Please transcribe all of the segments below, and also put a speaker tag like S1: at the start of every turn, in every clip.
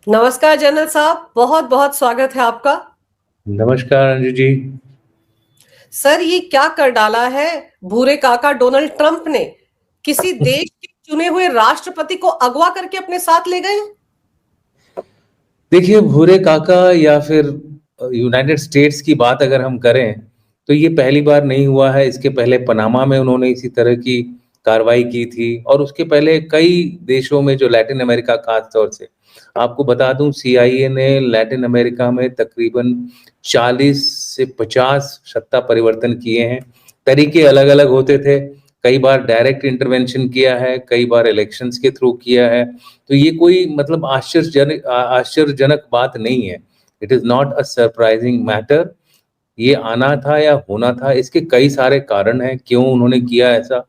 S1: नमस्कार जनरल साहब, बहुत बहुत स्वागत है आपका।
S2: नमस्कार अंजू जी।
S1: सर, ये क्या कर डाला है भूरे काका डोनाल्ड ट्रंप ने? किसी देश के चुने हुए राष्ट्रपति को अगवा करके अपने साथ ले गए।
S2: देखिए, भूरे काका या फिर यूनाइटेड स्टेट्स की बात अगर हम करें तो ये पहली बार नहीं हुआ है। इसके पहले पनामा में उन्होंने इसी तरह की कार्रवाई की थी और उसके पहले कई देशों में, जो लैटिन अमेरिका खास तौर से। आपको बता दूं, सीआईए ने लैटिन अमेरिका में तकरीबन 40 से 50 सत्ता परिवर्तन किए हैं। तरीके अलग अलग होते थे। कई बार डायरेक्ट इंटरवेंशन किया है, कई बार इलेक्शंस के थ्रू किया है। तो ये कोई मतलब आश्चर्यजनक बात नहीं है। It is not a surprising matter. ये आना था या होना था। इसके कई सारे कारण हैं क्यों उन्होंने किया ऐसा।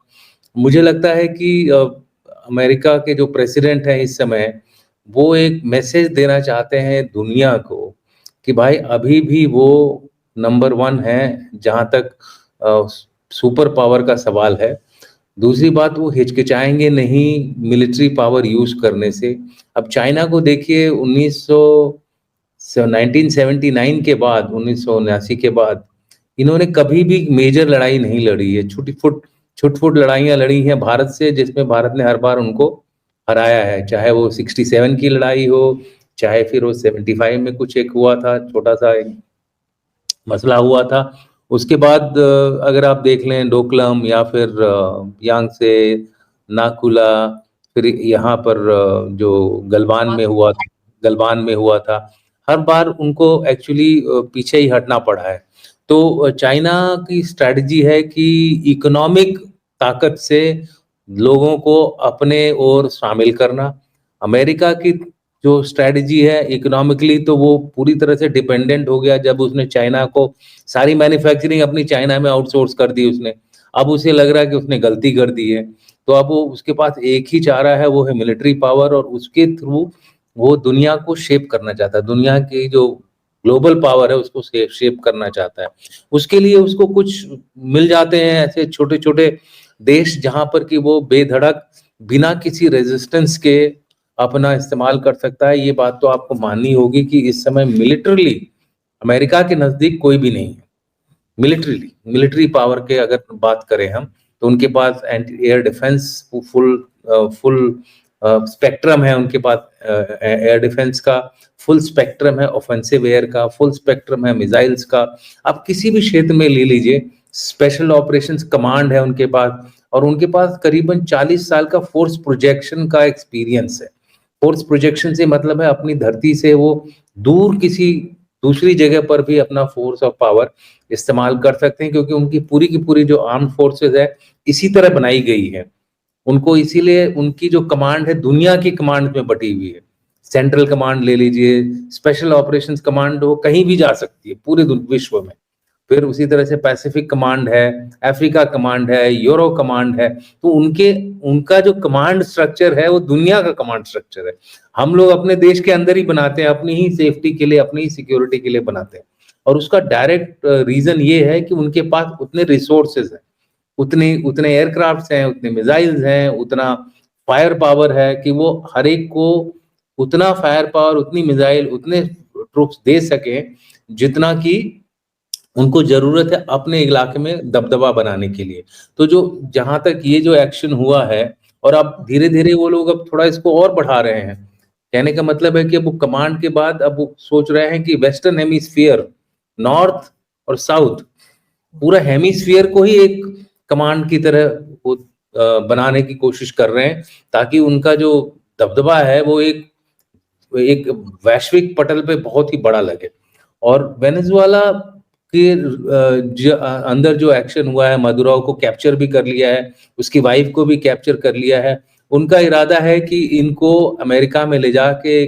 S2: मुझे लगता है कि अमेरिका के जो प्रेसिडेंट हैं इस समय, वो एक मैसेज देना चाहते हैं दुनिया को कि भाई अभी भी वो नंबर वन है जहाँ तक अ, सुपर पावर का सवाल है। दूसरी बात, वो हिचकिचाएंगे नहीं मिलिट्री पावर यूज करने से। अब चाइना को देखिए, 1979 के बाद, 1979 के बाद इन्होंने कभी भी मेजर लड़ाई नहीं लड़ी है। छुट-फुट लड़ाइयाँ लड़ी हैं भारत से, जिसमें भारत ने हर बार उनको हराया है। चाहे वो 67 की लड़ाई हो, चाहे फिर वो 75 में कुछ एक हुआ था, छोटा-सा एक मसला हुआ था। उसके बाद अगर आप देख लें डोकलम या फिर यांगसे, नाकुला, फिर यहाँ पर जो गलवान में हुआ गलवान में हुआ था। हर बार उनको एक्चुअली पीछे ही हटना पड़ा है। तो चाइना की स्ट्रैटेजी है कि इकोनॉमिक ताकत से लोगों को अपने ओर शामिल करना। अमेरिका की जो स्ट्रैटेजी है इकोनॉमिकली, तो वो पूरी तरह से डिपेंडेंट हो गया जब उसने चाइना को सारी मैन्युफैक्चरिंग अपनी चाइना में आउटसोर्स कर दी उसने। अब उसे लग रहा है कि उसने गलती कर दी है। तो अब वो उसके पास एक ही चारा है, वो है मिलिट्री पावर, और उसके थ्रू वो दुनिया को शेप करना चाहता है। दुनिया की जो ग्लोबल पावर है उसको शेप करना चाहता है। उसके लिए उसको कुछ मिल जाते हैं ऐसे छोटे छोटे देश जहां पर कि वो बेधड़क बिना किसी रेजिस्टेंस के अपना इस्तेमाल कर सकता है। ये बात तो आपको माननी होगी कि इस समय मिलिटरली अमेरिका के नजदीक कोई भी नहीं है। मिलिट्रीली मिलिट्री पावर के अगर बात करें हम, तो उनके पास anti air defence full full spectrum है। उनके पास एयर डिफेंस का फुल स्पेक्ट्रम है, ऑफेंसिव एयर का फुल स्पेक्ट्रम है, मिसाइल्स का। आप किसी भी क्षेत्र में ले लीजिए, स्पेशल ऑपरेशंस कमांड है उनके पास। और उनके पास करीबन 40 साल का फोर्स प्रोजेक्शन का एक्सपीरियंस है। फोर्स प्रोजेक्शन से मतलब है अपनी धरती से वो दूर किसी दूसरी जगह पर भी अपना फोर्स और पावर इस्तेमाल कर सकते हैं, क्योंकि उनकी पूरी की पूरी जो आर्म्ड फोर्सेस है इसी तरह बनाई गई है। उनको इसीलिए उनकी जो कमांड है दुनिया की कमांड में बटी हुई है। सेंट्रल कमांड ले लीजिए, स्पेशल ऑपरेशंस कमांड, वो कहीं भी जा सकती है पूरे विश्व में। फिर उसी तरह से पैसिफिक कमांड है, अफ्रीका कमांड है, यूरो कमांड है। तो उनके उनका जो कमांड स्ट्रक्चर है वो दुनिया का कमांड स्ट्रक्चर है। हम लोग अपने देश के अंदर ही बनाते हैं, अपनी ही सेफ्टी के लिए, अपनी ही सिक्योरिटी के लिए बनाते हैं। और उसका डायरेक्ट रीजन ये है कि उनके पास उतने रिसोर्सेज हैं, उतने उतने एयरक्राफ्ट्स हैं, उतने मिसाइल्स हैं, उतना फायर पावर है कि वो हर एक को उतना फायर पावर, उतनी मिसाइल, उतने ट्रूप्स दे सके जितना कि उनको जरूरत है अपने इलाके में दबदबा बनाने के लिए। तो जो जहां तक ये जो एक्शन हुआ है, और अब धीरे धीरे वो लोग अब थोड़ा इसको और बढ़ा रहे हैं। कहने का मतलब है कि अब वो कमांड के बाद अब वो सोच रहे हैं कि वेस्टर्न हेमिस्फीयर, नॉर्थ और साउथ, पूरा हेमिस्फीयर को ही एक कमांड की तरह वो बनाने की कोशिश कर रहे हैं, ताकि उनका जो दबदबा है वो एक एक वैश्विक पटल पे बहुत ही बड़ा लगे। और वेनेजुएला के अंदर जो एक्शन हुआ है, मदुराओ को कैप्चर भी कर लिया है, उसकी वाइफ को भी कैप्चर कर लिया है। उनका इरादा है कि इनको अमेरिका में ले जाके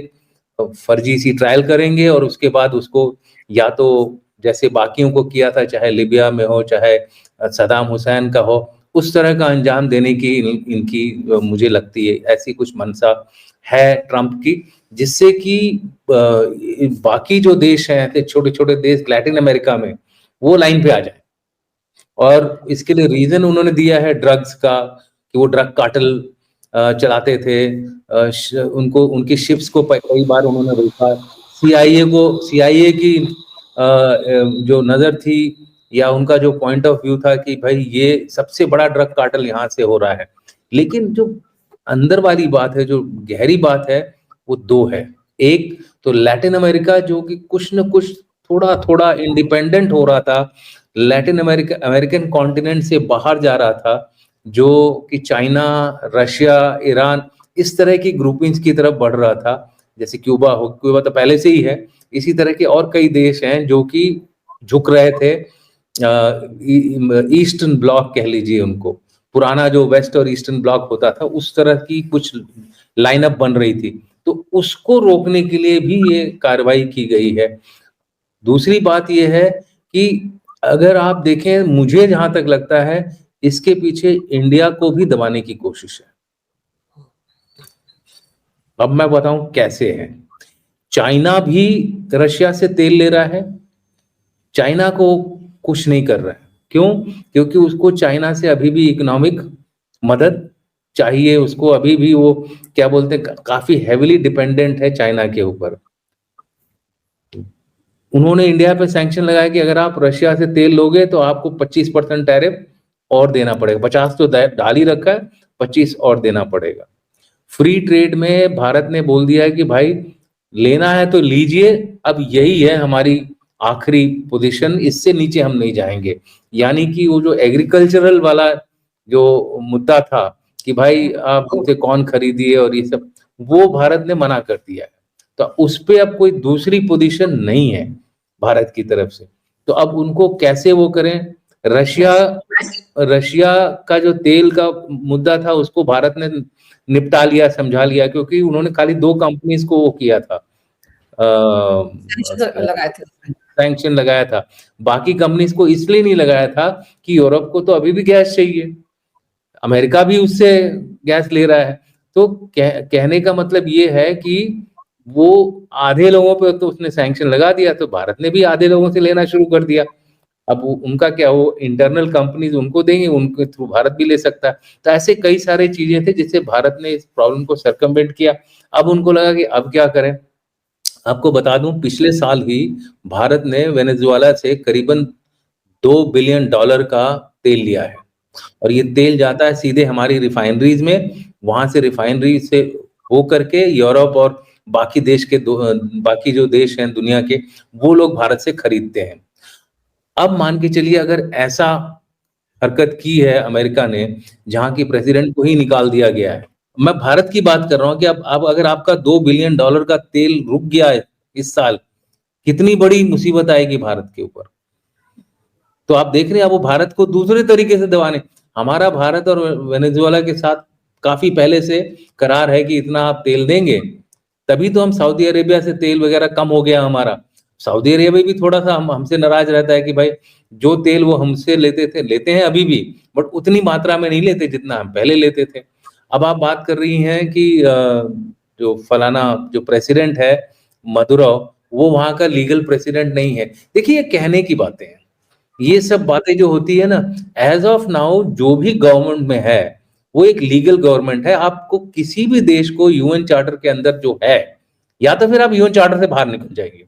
S2: फर्जी सी ट्रायल करेंगे, और उसके बाद उसको या तो जैसे बाकियों को किया था, चाहे लिबिया में हो, चाहे सदाम हुसैन का हो, उस तरह का अंजाम देने की इनकी मुझे लगती है ऐसी कुछ मंशा है ट्रंप की, जिससे कि बाकी जो देश हैं, ऐसे छोटे छोटे देश लैटिन अमेरिका में, वो लाइन पे आ जाए। और इसके लिए रीजन उन्होंने दिया है ड्रग्स का, कि वो ड्रग कार्टेल चलाते थे। उनको उनकी शिप्स को कई बार उन्होंने रोका। सीआईए की जो नजर थी या उनका जो पॉइंट ऑफ व्यू था कि भाई ये सबसे बड़ा ड्रग कार्टेल यहाँ से हो रहा है, लेकिन जो अंदर वाली बात है, जो गहरी बात है, वो दो है। एक तो लैटिन अमेरिका जो कि कुछ न कुछ थोड़ा थोड़ा इंडिपेंडेंट हो रहा था, लैटिन अमेरिकन कॉन्टिनेंट से बाहर जा रहा था, जो कि चाइना, रशिया, ईरान इस तरह की ग्रुपिंग्स की तरफ बढ़ रहा था। जैसे क्यूबा तो पहले से ही है, इसी तरह के और कई देश हैं जो कि झुक रहे थे ईस्टर्न ब्लॉक कह लीजिए उनको, पुराना जो वेस्ट और ईस्टर्न ब्लॉक होता था उस तरह की कुछ लाइनअप बन रही थी, तो उसको रोकने के लिए भी ये कार्रवाई की गई है। दूसरी बात ये है कि अगर आप देखें, मुझे जहां तक लगता है इसके पीछे इंडिया को भी दबाने की कोशिश है। अब मैं बताऊं कैसे है। चाइना भी रशिया से तेल ले रहा है, चाइना को कुछ नहीं कर रहा है। क्यों? क्योंकि उसको चाइना से अभी भी इकोनॉमिक मदद चाहिए, उसको अभी भी वो क्या बोलते हैं, काफी हेविली डिपेंडेंट है चाइना के ऊपर। उन्होंने इंडिया पे सैंक्शन लगाया कि अगर आप रशिया से तेल लोगे तो आपको 25% टैरिफ और देना पड़ेगा। 50 तो डाल ही रखा है, 25 और देना पड़ेगा। फ्री ट्रेड में भारत ने बोल दिया है कि भाई लेना है तो लीजिए, अब यही है हमारी आखिरी पोजीशन, इससे नीचे हम नहीं जाएंगे। यानी कि वो जो एग्रीकल्चरल वाला जो मुद्दा था कि भाई आप हमसे कौन खरीदिए और ये सब, वो भारत ने मना कर दिया है। तो उस पे अब कोई दूसरी पोजीशन नहीं है भारत की तरफ से। तो अब उनको कैसे वो करें? रशिया रशिया का जो तेल का मुद्दा था उसको भारत ने निपटा लिया, समझा लिया, क्योंकि उन्होंने खाली 2 कंपनीज को वो किया था,
S1: लगाए थे।
S2: सैंक्शन लगाया था। बाकी कंपनीज को इसलिए नहीं लगाया था कि यूरोप को तो अभी भी गैस चाहिए, अमेरिका भी उससे गैस ले रहा है। तो कहने का मतलब ये है कि वो आधे लोगों पे तो उसने सैंक्शन लगा दिया, तो भारत ने भी आधे लोगों से लेना शुरू कर दिया। अब उनका क्या, वो इंटरनल कंपनीज उनको देंगे, उनके थ्रू भारत भी ले सकता है। तो ऐसे कई सारे चीजें थे जिससे भारत ने इस प्रॉब्लम को सर्कमवेंट किया। अब उनको लगा कि अब क्या करें। आपको बता दूं, पिछले साल ही भारत ने वेनेजुएला से करीबन $2 बिलियन का तेल लिया है, और ये तेल जाता है सीधे हमारी रिफाइनरीज में, वहां से रिफाइनरी से हो करके यूरोप और बाकी बाकी जो देश हैं दुनिया के, वो लोग भारत से खरीदते हैं। अब मान के चलिए अगर ऐसा हरकत की है अमेरिका ने, जहां की प्रेसिडेंट को ही निकाल दिया गया है। मैं भारत की बात कर रहा हूं कि अब अगर आपका $2 बिलियन का तेल रुक गया है इस साल, कितनी बड़ी मुसीबत आएगी भारत के ऊपर। तो आप देख रहे हैं, अब वो भारत को दूसरे तरीके से दबाने, हमारा भारत और वेनेजुएला के साथ काफी पहले से करार है कि इतना आप तेल देंगे, तभी तो हम सऊदी अरेबिया से तेल वगैरह कम हो गया हमारा। सऊदी अरेबिया भी थोड़ा सा हमसे नाराज रहता है कि भाई जो तेल वो हमसे लेते हैं अभी भी, बट उतनी मात्रा में नहीं लेते जितना हम पहले लेते थे। अब आप बात कर रही हैं कि जो फलाना जो प्रेसिडेंट है मदुरो, वो वहां का लीगल प्रेसिडेंट नहीं है। देखिए, ये कहने की बातें हैं, ये सब बातें जो होती है ना, एज ऑफ नाउ जो भी गवर्नमेंट में है वो एक लीगल गवर्नमेंट है। आपको किसी भी देश को यूएन चार्टर के अंदर जो है, या तो फिर आप यूएन चार्टर से बाहर निकल जाइए।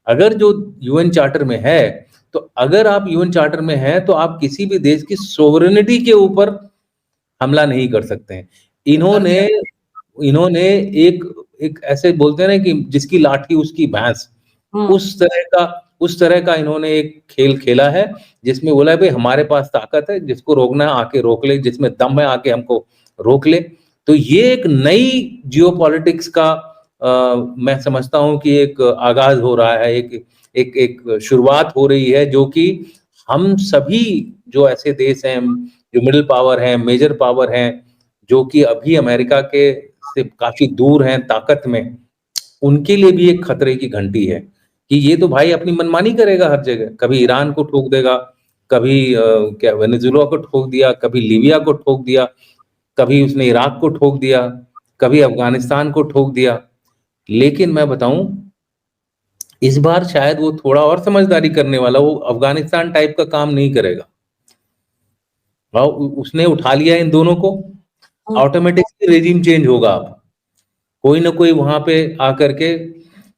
S2: अगर जो यूएन चार्टर में है, तो अगर आप यूएन चार्टर में हैं तो आप किसी भी देश की सोवरेनिटी के ऊपर हमला नहीं कर सकते हैं। इन्होंने इन्होंने एक एक ऐसे बोलते हैं ना कि जिसकी लाठी उसकी भैंस, उस तरह का इन्होंने एक खेल खेला है, जिसमें बोला है भाई हमारे पास ताकत है, जिसको रोकना है आके रोक ले, जिसमें दम है आके हमको रोक ले। तो ये एक नई जियोपॉलिटिक्स का मैं समझता हूं कि एक आगाज हो रहा है, एक शुरुआत हो रही है, जो कि हम सभी जो ऐसे देश हैं, जो मिडिल पावर हैं, मेजर पावर हैं, जो कि अभी अमेरिका के से काफी दूर हैं ताकत में, उनके लिए भी एक खतरे की घंटी है कि ये तो भाई अपनी मनमानी करेगा हर जगह। कभी ईरान को ठोक देगा, कभी क्या वेनेजुएला को ठोक दिया, कभी लीबिया को ठोक दिया, कभी उसने इराक को ठोक दिया, कभी अफगानिस्तान को ठोक दिया। लेकिन मैं बताऊं, इस बार शायद वो थोड़ा और समझदारी करने वाला, वो अफगानिस्तान टाइप का काम नहीं करेगा। उसने उठा लिया इन दोनों को, ऑटोमेटिकली रेजिम चेंज होगा अब। कोई ना कोई वहां पे आकर के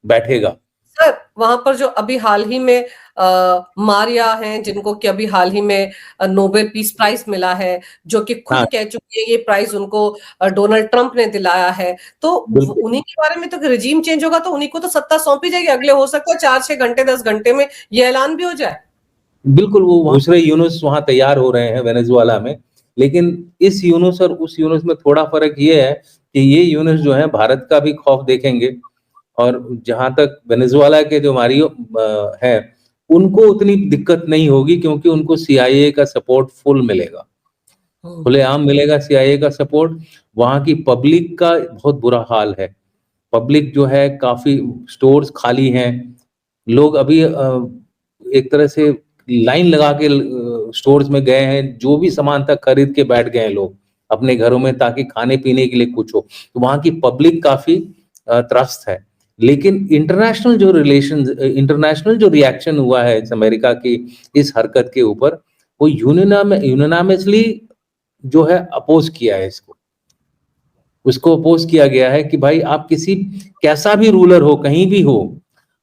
S2: बैठेगा।
S1: सर वहां पर जो अभी हाल ही में मारिया हैं, जिनको कि अभी हाल ही में नोबेल पीस प्राइज मिला है, जो कि खुद
S2: हाँ
S1: कह चुकी है ये प्राइज उनको डोनाल्ड ट्रंप ने दिलाया है, तो
S2: बिल्कुल
S1: उन्हीं के बारे में तो रिजीम चेंज होगा तो उन्हीं को तो सत्ता सौंपी जाएगी। अगले हो सकता है 4-6 घंटे 10 घंटे में ये ऐलान भी हो जाए।
S2: बिल्कुल, वो दूसरे यूनुस वहां तैयार हो रहे हैं वेनेजुएला में, लेकिन इस यूनुस और उस यूनुस में थोड़ा फर्क ये है कि ये यूनुस जो है भारत का भी खौफ देखेंगे, और जहां तक वेनेजुएला के जो मारियो है, उनको उतनी दिक्कत नहीं होगी क्योंकि उनको सीआईए का सपोर्ट फुल मिलेगा, खुलेआम मिलेगा सीआईए का सपोर्ट। वहां की पब्लिक का बहुत बुरा हाल है, पब्लिक जो है काफी स्टोर्स खाली हैं, लोग अभी एक तरह से लाइन लगा के स्टोर्स में गए हैं, जो भी सामान था खरीद के बैठ गए हैं लोग अपने घरों में ताकि खाने पीने के लिए कुछ हो। तो वहां की पब्लिक काफी त्रस्त है। लेकिन इंटरनेशनल जो रिएक्शन हुआ है इस अमेरिका की इस हरकत के ऊपर, वो यूनानिमसली जो है अपोज किया है इसको, उसको अपोज किया गया है कि भाई आप किसी कैसा भी रूलर हो कहीं भी हो,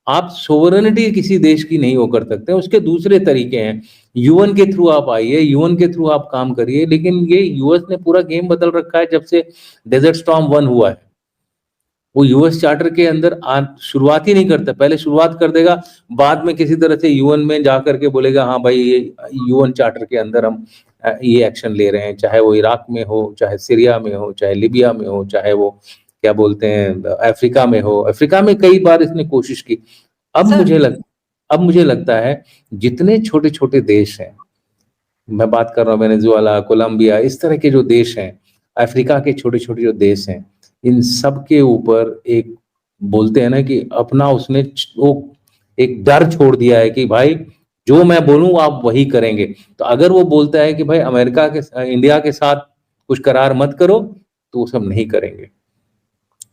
S2: आप सोवरेनिटी किसी देश की नहीं हो कर सकते। उसके दूसरे तरीके हैं, यूएन के थ्रू आप आइए, यूएन के थ्रू आप काम करिए, लेकिन ये यूएस ने पूरा गेम बदल रखा है जब से डेजर्ट स्टॉर्म 1 हुआ है। वो यूएस चार्टर के अंदर शुरुआत ही नहीं करता, पहले शुरुआत कर देगा, बाद में किसी तरह से यूएन में जाकर के बोलेगा हाँ भाई ये यूएन चार्टर के अंदर हम ये एक्शन ले रहे हैं, चाहे वो इराक में हो, चाहे सीरिया में हो, चाहे लिबिया में हो, चाहे वो क्या बोलते हैं अफ्रीका में हो। अफ्रीका में कई बार इसने कोशिश की। अब
S1: सर
S2: अब मुझे लगता है जितने छोटे छोटे देश हैं, मैं बात कर रहा हूँ वेनेजुएला, कोलंबिया, इस तरह के जो देश हैं, अफ्रीका के छोटे छोटे जो देश हैं, इन सब के ऊपर एक बोलते हैं ना कि अपना उसने वो एक डर छोड़ दिया है कि भाई जो मैं बोलूं आप वही करेंगे। तो अगर वो बोलता है कि भाई अमेरिका के इंडिया के साथ कुछ करार मत करो, तो वो सब नहीं करेंगे।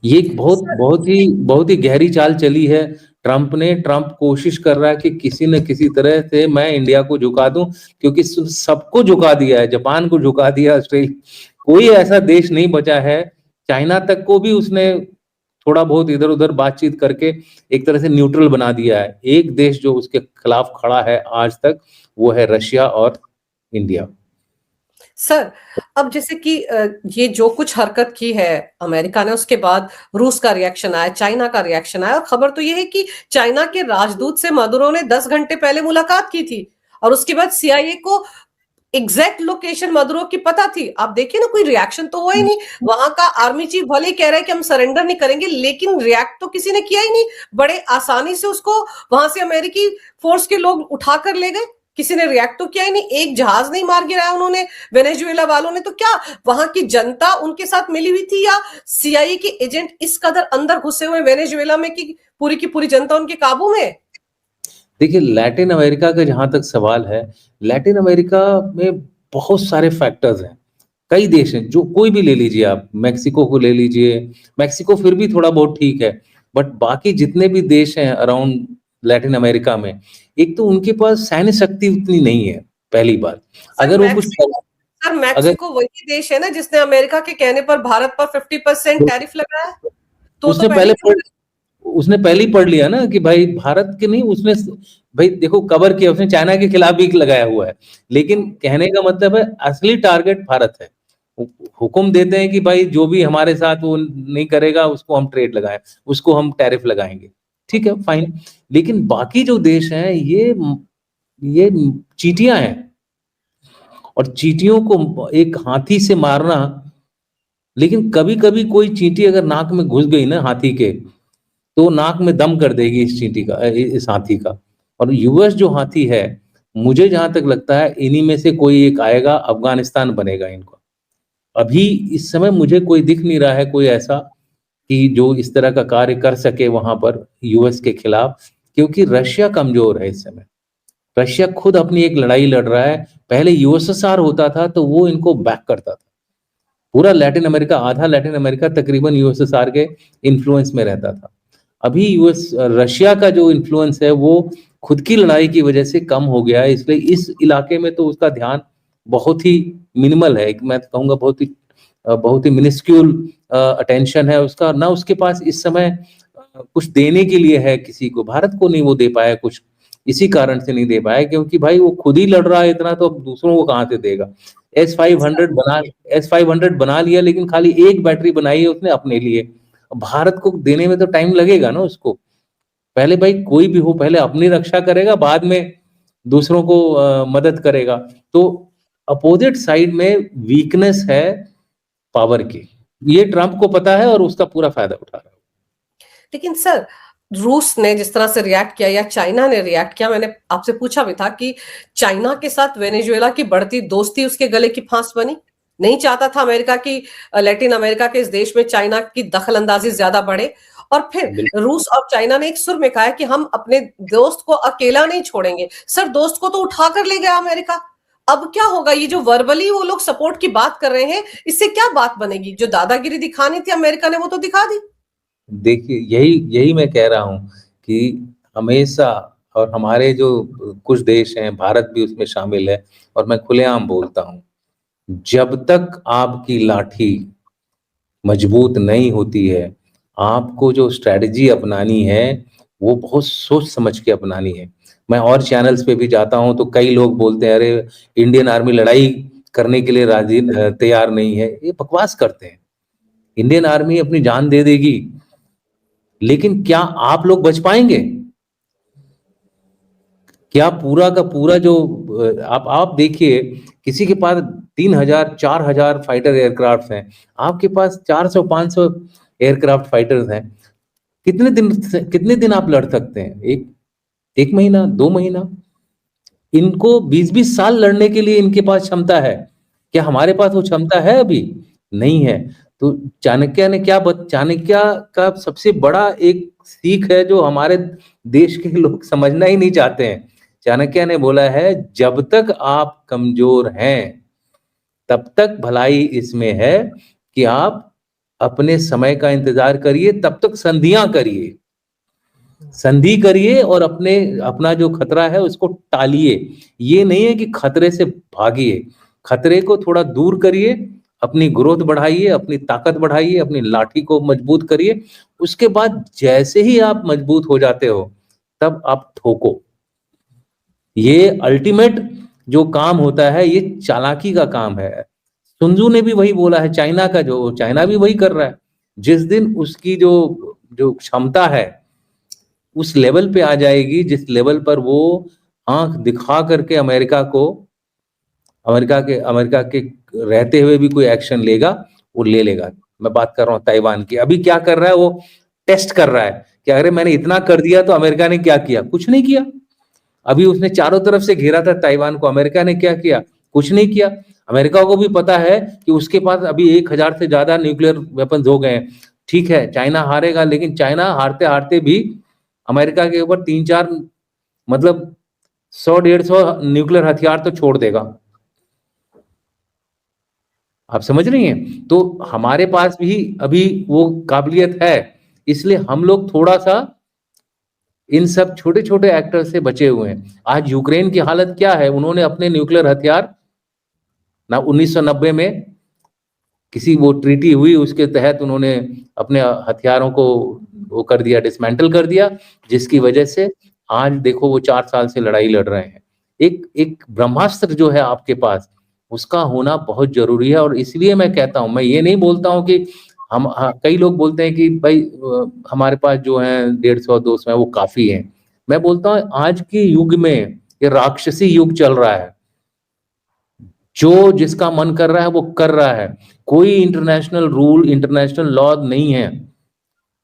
S2: ये एक
S1: सर
S2: बहुत ही गहरी चाल चली है ट्रंप ने। ट्रंप कोशिश कर रहा है कि किसी न किसी तरह से मैं इंडिया को झुका दूं, क्योंकि सबको झुका दिया है, जापान को झुका दिया, ऑस्ट्रेलिया, कोई ऐसा देश नहीं बचा है। चाइना तक को भी उसने थोड़ा बहुत इधर उधर बातचीत करके एक तरह से न्यूट्रल बना दिया है। एक देश जो उसके खिलाफ खड़ा है आज तक, वो है रशिया और इंडिया।
S1: सर अब जैसे कि ये जो कुछ हरकत की है अमेरिका ने, उसके बाद रूस का रिएक्शन आया, चाइना का रिएक्शन आया, और खबर तो ये है कि चाइना के राजदूत से मदुरो ने 10 घंटे पहले मुलाकात की थी, और उसके बाद सीआईए को एग्जैक्ट लोकेशन मदुरो की पता थी। आप देखिए ना, कोई रिएक्शन तो हुआ ही नहीं। वहां का आर्मी चीफ भले ही कह रहे हैं कि हम सरेंडर नहीं करेंगे, लेकिन रिएक्ट तो किसी ने किया ही नहीं। बड़े आसानी से उसको वहां से अमेरिकी फोर्स के लोग उठाकर ले गए, किसी ने रिएक्ट तो किया ही नहीं। एक जहाज नहीं मार गिराया उन्होंने, वेनेजुएला वालों ने। तो क्या वहां की जनता उनके साथ मिली हुई थी, या सीआईए के एजेंट इस कदर अंदर घुसे हुए वेनेजुएला में कि पूरी की पूरी जनता उनके काबू में?
S2: देखिए, लैटिन अमेरिका का जहां तक सवाल है, लैटिन अमेरिका में बहुत सारे फैक्टर्स हैं, कई देश हैं, जो कोई भी ले लीजिए आप, मेक्सिको को ले लीजिए, मेक्सिको फिर भी थोड़ा बहुत ठीक है, बट बाकी जितने भी देश हैं अराउंड लैटिन अमेरिका में, एक तो उनके पास सैन्य शक्ति उतनी नहीं है, पहली बात।
S1: सर
S2: अगर वो कुछ
S1: मैक्सिको सर
S2: अगर
S1: मैक्सिको वही देश है ना जिसने अमेरिका के कहने पर भारत पर 50% टैरिफ लगाया है, तो
S2: उसने
S1: पहले
S2: उसने पहले ही पढ़ लिया ना कि भाई भारत के नहीं, उसने भाई देखो कवर किया उसने, चाइना के खिलाफ भी लगाया हुआ है, लेकिन कहने का मतलब है असली टारगेट भारत है। हुक्म देते हैं कि भाई जो भी हमारे साथ वो नहीं करेगा उसको हम ट्रेड लगाएं, उसको हम टैरिफ लगाएंगे, ठीक है फाइन। लेकिन बाकी जो देश हैं ये चींटियां हैं, और चींटियों को एक हाथी से मारना, लेकिन कभी कभी कोई चींटी अगर नाक में घुस गई ना हाथी के, तो नाक में दम कर देगी इस चींटी का, इस हाथी का। और यूएस जो हाथी है, मुझे जहां तक लगता है इन्हीं में से कोई एक आएगा, अफगानिस्तान बनेगा इनको। अभी इस समय मुझे कोई दिख नहीं रहा है कोई ऐसा कि जो इस तरह का कार्य कर सके वहां पर यूएस के खिलाफ, क्योंकि रशिया कमजोर है इस समय। रशिया खुद अपनी एक लड़ाई लड़ रहा है। पहले यूएसएसआर होता था तो वो इनको बैक करता था, पूरा लैटिन अमेरिका, आधा लैटिन अमेरिका तकरीबन यूएसएसआर के इन्फ्लुएंस में रहता था। अभी रशिया का जो इन्फ्लुएंस है वो खुद की लड़ाई की वजह से कम हो गया है, इसलिए इस इलाके में तो उसका ध्यान बहुत ही मिनिमल है, मैं कहूंगा बहुत ही बहुत ही मिनिस्क्यूल अटेंशन है उसका, ना उसके पास इस समय कुछ देने के लिए है किसी को, भारत को नहीं वो दे पाया कुछ, इसी कारण से नहीं दे पाया क्योंकि भाई वो खुद ही लड़ रहा है इतना, तो अब दूसरों को कहाँ से देगा। एस 500 बना लिया, लेकिन खाली एक बैटरी बनाई है उसने अपने लिए। अब भारत को देने में तो टाइम लगेगा ना उसको। पहले भाई कोई भी हो, पहले अपनी रक्षा करेगा, बाद में दूसरों को मदद करेगा। तो अपोजिट साइड में वीकनेस है पावर की, ये ट्रंप को पता है और उसका पूरा फायदा उठा रहा है।
S1: लेकिन सर, रूस ने जिस तरह से रिएक्ट किया या चाइना ने रिएक्ट किया, मैंने आपसे पूछा भी था कि चाइना के साथ वेनेजुएला की बढ़ती दोस्ती उसके गले की फांस बनी। नहीं चाहता था अमेरिका की, लैटिन अमेरिका के इस देश में चाइना की दखल अंदाजी ज्यादा बढ़े। और फिर रूस और चाइना ने एक सुर में कहा कि हम अपने दोस्त को अकेला नहीं छोड़ेंगे। सर, दोस्त को तो उठा कर ले गया अमेरिका। अब क्या होगा? ये जो वर्बली वो लोग सपोर्ट की बात कर रहे हैं, इससे क्या बात बनेगी? जो दादागिरी दिखानी थी अमेरिका ने, वो तो दिखा दी।
S2: देखिए, यही यही मैं कह रहा हूँ कि हमेशा, और हमारे जो कुछ देश हैं, भारत भी उसमें शामिल है, और मैं खुलेआम बोलता हूँ, जब तक आपकी लाठी मजबूत नहीं होती है, आपको जो स्ट्रैटेजी अपनानी है वो बहुत सोच समझ के अपनानी है। मैं और चैनल्स पे भी जाता हूँ तो कई लोग बोलते हैं अरे इंडियन आर्मी लड़ाई करने के लिए राजी तैयार नहीं है, ये बकवास करते हैं। इंडियन आर्मी अपनी जान दे देगी, लेकिन क्या आप लोग बच पाएंगे? क्या पूरा का पूरा जो आप देखिए, किसी के पास 3,000 4,000 फाइटर एयरक्राफ्ट हैं, आपके पास 400 500 एयरक्राफ्ट फाइटर्स हैं। कितने दिन आप लड़ सकते हैं? एक महीना, 2 महीना? इनको 20-20 साल लड़ने के लिए इनके पास क्षमता है। क्या हमारे पास वो क्षमता है अभी? नहीं है। तो चाणक्य का सबसे बड़ा एक सीख है जो हमारे देश के लोग समझना ही नहीं चाहते हैं। चाणक्य ने बोला है, जब तक आप कमजोर हैं, तब तक भलाई इसमें है कि आप अपने समय का इंतजार करिए, तब तक संधियां करिए, संधि करिए और अपना जो खतरा है उसको टालिए। ये नहीं है कि खतरे से भागिए, खतरे को थोड़ा दूर करिए, अपनी ग्रोथ बढ़ाइए, अपनी ताकत बढ़ाइए, अपनी लाठी को मजबूत करिए। उसके बाद जैसे ही आप मजबूत हो जाते हो, तब आप ठोको। ये अल्टीमेट जो काम होता है, ये चालाकी का काम है। सुंजू ने भी वही बोला है, चाइना भी वही कर रहा है। जिस दिन उसकी जो जो क्षमता है उस लेवल पे आ जाएगी, जिस लेवल पर वो आंख दिखा करके अमेरिका के रहते हुए भी कोई एक्शन लेगा, वो ले लेगा। मैं बात कर रहा हूँ ताइवान की। अभी क्या कर रहा है वो? टेस्ट कर रहा है कि अरे मैंने इतना कर दिया तो अमेरिका ने क्या किया? कुछ नहीं किया। अभी उसने चारों तरफ से घेरा था ताइवान को, अमेरिका ने क्या किया? कुछ नहीं किया। अमेरिका को भी पता है कि उसके पास अभी 1,000 से ज्यादा न्यूक्लियर वेपन्स हो गए हैं। ठीक है, चाइना हारेगा, लेकिन चाइना हारते हारते भी अमेरिका के ऊपर 3-4, मतलब 100-150 न्यूक्लियर हथियार तो छोड़ देगा। आप समझ रही हैं? तो हमारे पास भी अभी वो काबिलियत है, इसलिए हम लोग थोड़ा सा इन सब छोटे छोटे एक्टर से बचे हुए हैं। आज यूक्रेन की हालत क्या है? उन्होंने अपने न्यूक्लियर हथियार ना 1990 में किसी वो ट्रीटी हुई, उसके तहत उन्होंने अपने हथियारों को वो कर दिया, डिसमेंटल कर दिया, जिसकी वजह से आज देखो वो 4 साल से लड़ाई लड़ रहे हैं। एक एक ब्रह्मास्त्र जो है आपके पास, उसका होना बहुत जरूरी है। और इसलिए मैं कहता हूं, मैं ये नहीं बोलता हूं कि कई लोग बोलते हैं कि भाई हमारे पास जो है 150-200 है वो काफी है। मैं बोलता हूं आज के युग में ये राक्षसी युग चल रहा है, जो जिसका मन कर रहा है वो कर रहा है। कोई इंटरनेशनल रूल, इंटरनेशनल लॉ नहीं है।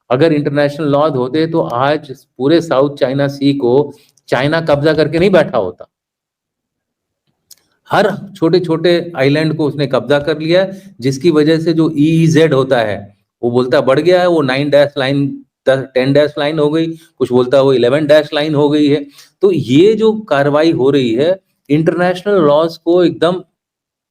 S2: अगर इंटरनेशनल लॉ होते तो आज पूरे साउथ चाइना सी को चाइना कब्जा करके नहीं बैठा होता। हर छोटे छोटे आइलैंड को उसने कब्जा कर लिया है, जिसकी वजह से जो EEZ होता है वो बोलता बढ़ गया है, वो 9 डैश लाइन 10 डैश लाइन हो गई, कुछ बोलता है वो 11 डैश लाइन हो गई है। तो ये जो कार्रवाई हो रही है, इंटरनेशनल लॉज को एकदम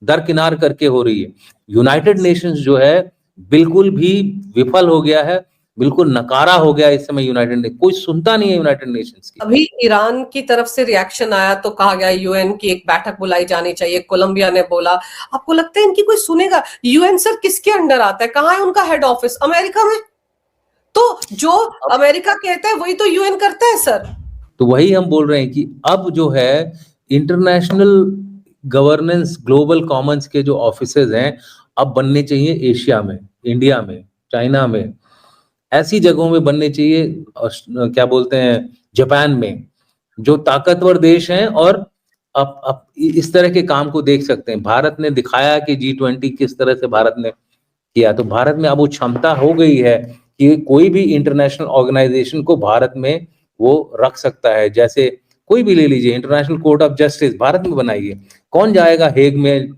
S2: दरकिनार करके हो रही है। यूनाइटेड नेशंस जो है बिल्कुल भी विफल हो गया है बिल्कुल नकारा हो गया इस समय यूनाइटेड ने, कोई सुनता नहीं है यूनाइटेड नेशंस की।
S1: अभी ईरान की तरफ से रिएक्शन आया तो कहा गया यूएन की एक बैठक बुलाई जानी चाहिए, कोलंबिया ने बोला। आपको लगता है इनकी कोई सुनेगा? यूएन सर किसके अंडर आता है? कहाँ है उनका हेड ऑफिस? अमेरिका में। तो जो
S2: अब
S1: अमेरिका कहता है वही तो यूएन करता है सर।
S2: तो वही हम बोल रहे हैं कि अब जो है इंटरनेशनल गवर्नेंस, ग्लोबल कॉमन्स के जो ऑफिसेज हैं, अब बनने चाहिए एशिया में, इंडिया में, चाइना में, ऐसी जगहों में बनने चाहिए। क्या बोलते हैं, जापान में, जो ताकतवर देश हैं और अब इस तरह के काम को देख सकते हैं। भारत ने दिखाया कि G20 किस तरह से भारत ने किया, तो भारत में अब वो क्षमता हो गई है कि कोई भी इंटरनेशनल ऑर्गेनाइजेशन को भारत में वो रख सकता है। जैसे कोई भी ले लीजिए, international court of justice Bharat में बनाइए, कौन जाएगा हेग में?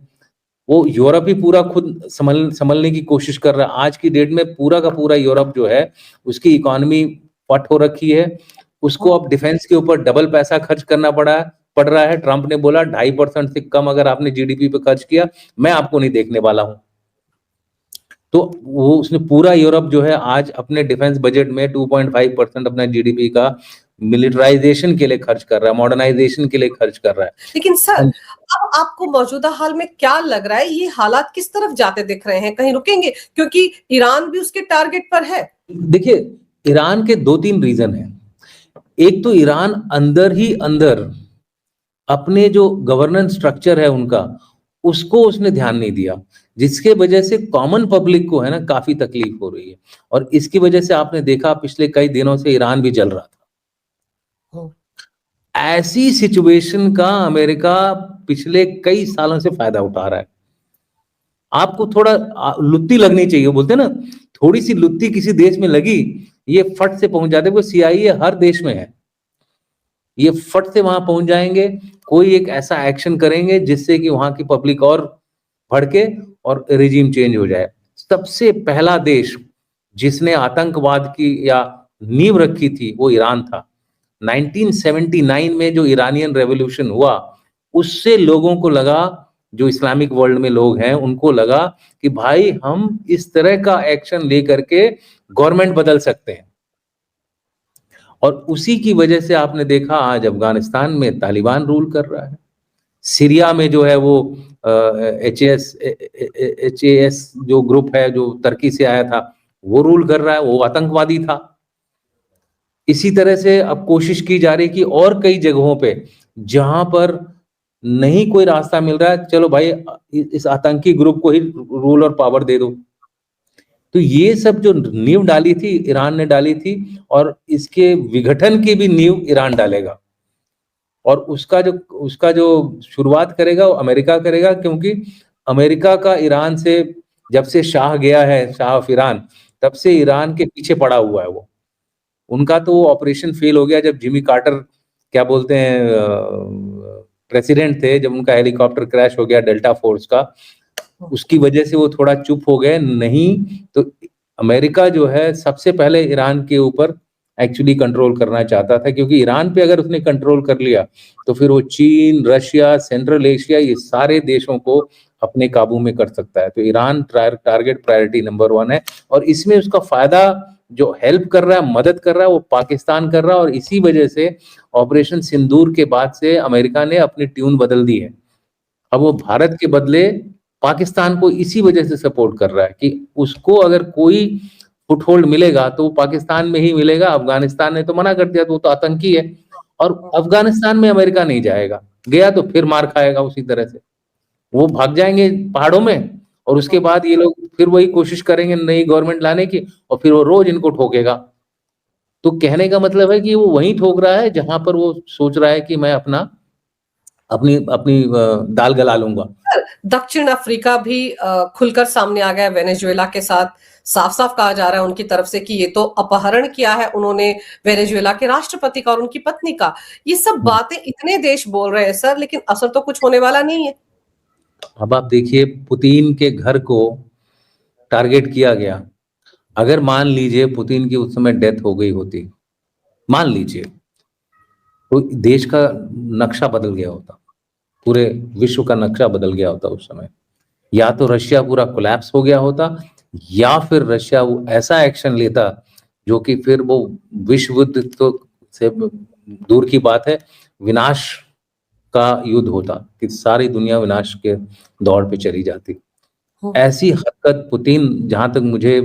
S2: वो यूरोप ही पूरा खुद संभलने की कोशिश कर रहा है। आज की डेट में पूरा का पूरा यूरोप जो है, उसकी इकोनॉमी पट हो रखी है, उसको अब डिफेंस के ऊपर डबल पैसा खर्च करना पड़ रहा है। ट्रंप ने बोला 2.5% से कम अगर आपने जीडीपी पे खर्च किया, मैं आपको नहीं देखने वाला हूं। तो वो उसने पूरा यूरोप जो है आज अपने डिफेंस बजट में 2.5% अपना जीडीपी का मिलिटराइजेशन के लिए खर्च कर रहा है, मॉडर्नाइजेशन के लिए खर्च कर रहा है।
S1: लेकिन सर, अब आपको मौजूदा हाल में क्या लग रहा है, ये हालात किस तरफ जाते दिख रहे हैं? कहीं रुकेंगे? क्योंकि ईरान भी उसके टारगेट पर है।
S2: देखिए, ईरान के 2-3 रीजन हैं। एक तो ईरान अंदर ही अंदर अपने जो गवर्नेंस स्ट्रक्चर है उनका, उसको उसने ध्यान नहीं दिया, जिसके वजह से कॉमन पब्लिक को है ना काफी तकलीफ हो रही है। और इसकी वजह से आपने देखा पिछले कई दिनों से ईरान भी जल रहा था। ऐसी सिचुएशन का अमेरिका पिछले कई सालों से फायदा उठा रहा है। आपको थोड़ा लुत्ती लगनी चाहिए, बोलते हैं ना, थोड़ी सी लुत्ती किसी देश में लगी, ये फट से पहुंच जाते हैं। सीआईए हर देश में है, ये फट से वहां पहुंच जाएंगे, कोई एक ऐसा एक्शन करेंगे जिससे कि वहां की पब्लिक और भड़के और रिजीम चेंज हो जाए। सबसे पहला देश जिसने आतंकवाद की या नींव रखी थी वो ईरान था। 1979 में जो ईरानियन रेवोल्यूशन हुआ, उससे लोगों को लगा, जो इस्लामिक वर्ल्ड में लोग हैं उनको लगा कि भाई हम इस तरह का एक्शन लेकर के गवर्नमेंट बदल सकते हैं। और उसी की वजह से आपने देखा आज अफगानिस्तान में तालिबान रूल कर रहा है। सीरिया में जो है वो एच ए एस जो ग्रुप है जो तुर्की से आया था, वो रूल कर रहा है, वो आतंकवादी था। इसी तरह से अब कोशिश की जा रही कि और कई जगहों पे जहां पर नहीं कोई रास्ता मिल रहा है, चलो भाई इस आतंकी ग्रुप को ही रूल और पावर दे दो। तो ये सब जो नींव डाली थी ईरान ने डाली थी, और इसके विघटन की भी नींव ईरान डालेगा। और उसका जो शुरुआत करेगा वो अमेरिका करेगा, क्योंकि अमेरिका का ईरान से जब से शाह गया है, शाह ऑफ ईरान, तब से ईरान के पीछे पड़ा हुआ है वो। उनका तो वो ऑपरेशन फेल हो गया जब जिमी कार्टर, क्या बोलते हैं, प्रेसिडेंट थे, जब उनका हेलीकॉप्टर क्रैश हो गया डेल्टा फोर्स का, उसकी वजह से वो थोड़ा चुप हो गए। नहीं तो अमेरिका जो है सबसे पहले ईरान के ऊपर एक्चुअली कंट्रोल करना चाहता था, क्योंकि ईरान पे अगर उसने कंट्रोल कर लिया तो फिर वो चीन, रशिया, सेंट्रल एशिया, ये सारे देशों को अपने काबू में कर सकता है। तो ईरान टारगेट प्रायोरिटी नंबर 1 है, और इसमें उसका फायदा जो हेल्प कर रहा है, मदद कर रहा है, वो पाकिस्तान कर रहा है। और इसी वजह से ऑपरेशन सिंदूर के बाद से अमेरिका ने अपनी ट्यून बदल दी है। अब वो भारत के बदले पाकिस्तान को इसी वजह से सपोर्ट कर रहा है कि उसको अगर कोई फुटहोल्ड मिलेगा तो वो पाकिस्तान में ही मिलेगा। अफगानिस्तान ने तो मना कर दिया, तो वो तो आतंकी है, और अफगानिस्तान में अमेरिका नहीं जाएगा, गया तो फिर मार खाएगा उसी तरह से। वो भाग जाएंगे पहाड़ों में, और उसके बाद ये लोग फिर वही कोशिश करेंगे नई गवर्नमेंट लाने की, और फिर वो रोज इनको ठोकेगा। तो कहने का मतलब है कि वो वहीं ठोक रहा है जहां पर वो सोच रहा है कि मैं अपनी अपनी दाल गला लूंगा।
S1: दक्षिण अफ्रीका भी खुलकर सामने आ गया वेनेजुएला के साथ। साफ साफ कहा जा रहा है उनकी तरफ से कि ये तो अपहरण किया है उन्होंने वेनेजुएला के राष्ट्रपति का और उनकी पत्नी का। ये सब बातें इतने देश बोल रहे हैं सर, लेकिन असर तो कुछ होने वाला नहीं है।
S2: अब आप देखिए, पुतिन के घर को टारगेट किया गया। अगर मान लीजिए पुतिन की उस समय डेथ हो गई होती, मान लीजिए, तो देश का नक्शा बदल गया होता, पूरे विश्व का नक्शा बदल गया होता उस समय। या तो रशिया पूरा कोलैप्स हो गया होता, या फिर रशिया वो ऐसा एक्शन लेता जो कि फिर वो विश्व युद्ध तो से दूर की बात है, विनाश का युद्ध होता कि सारी दुनिया विनाश के दौर पे चली जाती।
S1: हुँ,
S2: ऐसी हरकत पुतिन, जहाँ तक मुझे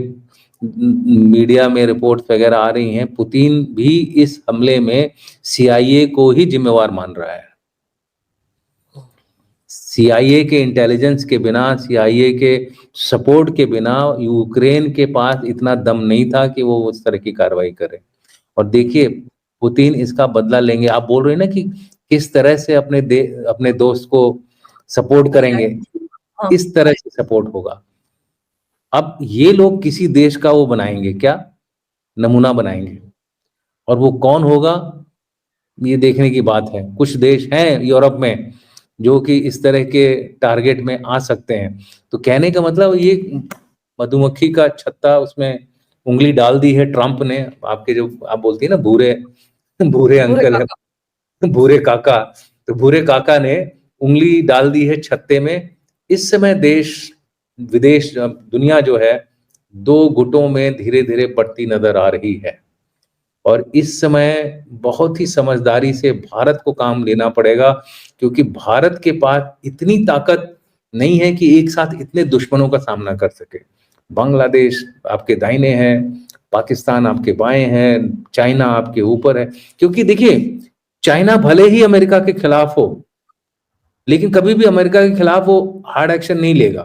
S2: मीडिया में रिपोर्ट्स वगैरह आ रही हैं, पुतिन भी इस हमले में सीआईए को ही जिम्मेवार मान रहा है।
S1: हुँ,
S2: सीआईए के इंटेलिजेंस के बिना, सीआईए के सपोर्ट के बिना यूक्रेन के पास इतना दम नहीं था कि वो उस तरह की कार्रवाई करे। और देखिए, पुतिन इसका बदला लेंगे। आप बोल रहे हैं ना कि किस तरह से अपने दोस्त को सपोर्ट करेंगे,
S1: हाँ,
S2: इस तरह से सपोर्ट होगा। अब ये लोग किसी देश का वो बनाएँगे क्या? नमूना बनाएँगे, और वो कौन होगा, ये देखने की बात है। कुछ देश हैं यूरोप में जो कि इस तरह के टारगेट में आ सकते हैं। तो कहने का मतलब ये मधुमक्खी का छत्ता उसमें उँगली डाल दी है ट्रम्प ने, आपके जो आप बोलती हैं ना भूरे भूरे
S1: बुरे
S2: अंकल
S1: का
S2: हैं, भूरे काका, तो भूरे काका ने उँगली डाल दी है छत्ते में। इस समय देश-विदेश दुनिया जो है 2 गुटों में धीरे-धीरे बढ़ती नज़र आ रही है। और इस समय बहुत ही समझदारी से भारत को काम लेना पड़ेगा, क्योंकि भारत के पास इतनी ताकत नहीं है कि एक साथ इतने दुश्मनों का सामना कर सके। बांग्लादेश आपके दाहिने है, पाकिस्तान आपके बाएँ हैं, चाइना आपके ऊपर है। क्योंकि देखिए, चाइना भले ही अमेरिका के खिलाफ हो, लेकिन कभी भी अमेरिका के खिलाफ वो हार्ड एक्शन नहीं लेगा,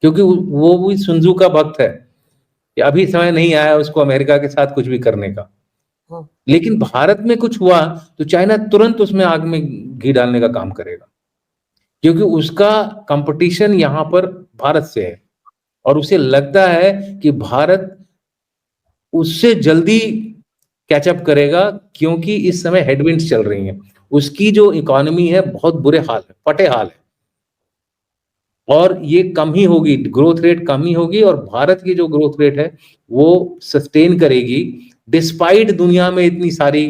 S2: क्योंकि वो भी sun Tzu का भक्त है कि अभी समय नहीं आया उसको अमेरिका के साथ कुछ भी करने का।
S1: हाँ,
S2: लेकिन भारत में कुछ हुआ तो चाइना तुरंत उसमें आग में घी डालने का काम करेगा, क्योंकि उसका कंपटीशन यहाँ पर भारत से है, और उसे लगता है कि भारत उससे जल्दी कैचअप करेगा, क्योंकि इस समय हेडविंड्स चल रही हैं। उसकी जो इकोनॉमी है बहुत बुरे हाल है, फटे हाल है, और ये कम ही होगी, ग्रोथ रेट कम ही होगी, और भारत की जो ग्रोथ रेट है वो सस्टेन करेगी डिस्पाइट दुनिया में इतनी सारी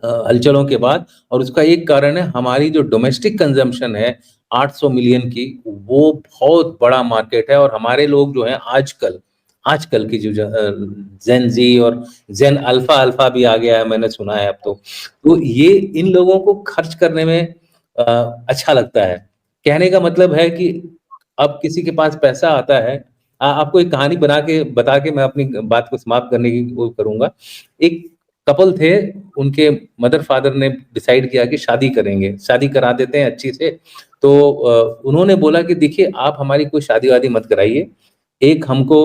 S2: हलचलों के बाद। और उसका एक कारण है हमारी जो डोमेस्टिक कंजम्पशन है 800 मिलियन की, वो बहुत बड़ा मार्केट है, और हमारे लोग जो हैं आजकल आजकल की जो जेन जी और जेन अल्फा अल्फा भी आ गया है, मैंने सुना है अब तो ये इन लोगों को खर्च करने में अच्छा लगता है। कहने का मतलब है कि अब किसी के पास पैसा आता है, आपको एक कहानी बता के मैं अपनी बात को समाप्त करने की वो करूंगा। एक कपल थे, उनके मदर फादर ने डिसाइड किया कि शादी करेंगे, शादी करा देते हैं अच्छी से। तो उन्होंने बोला कि देखिए, आप हमारी कोई शादी वादी मत कराइए, एक हमको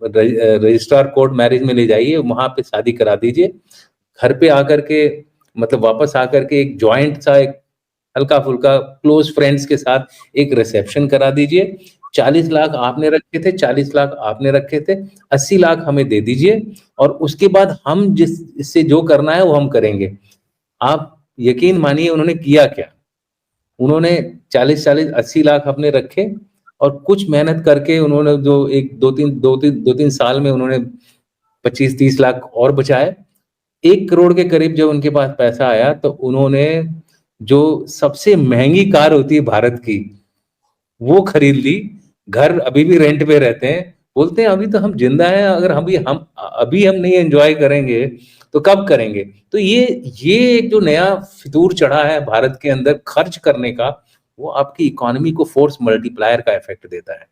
S2: रजिस्ट्रार कोर्ट मैरिज में ले जाइए, वहां पे शादी करा दीजिए, घर पे आकर के मतलब वापस आकर के एक जॉइंट सा एक हल्का फुल्का क्लोज फ्रेंड्स के साथ एक रिसेप्शन करा दीजिए। 40 लाख आपने रखे थे, 40 लाख आपने रखे थे, 80 लाख हमें दे दीजिए, और उसके बाद हम जिस इससे जो करना है वो हम करेंगे। आप यकीन मानिए उन्होंने किया क्या? उन्होंने 40-40, 80 लाख अपने रखे, और कुछ मेहनत करके उन्होंने जो एक 2-3 साल में उन्होंने 25-30 लाख और बचाए। 1 करोड़ के करीब जब उनके पास पैसा आया, तो उन्होंने जो सबसे महँगी कार होती है भारत की, वो खरीद ली। घर अभी भी रेंट पे रहते हैं। बोलते हैं अभी तो हम ज़िंदा हैं, अगर अभी हम नहीं एन्जॉय करेंगे, तो कब करेंगे? तो ये एक जो नया फितूर चढ़ा है भारत के अंदर खर्च करने का, वो आपकी इकोनॉमी को फोर्स मल्टीप्लायर का इफ़ेक्ट देता है।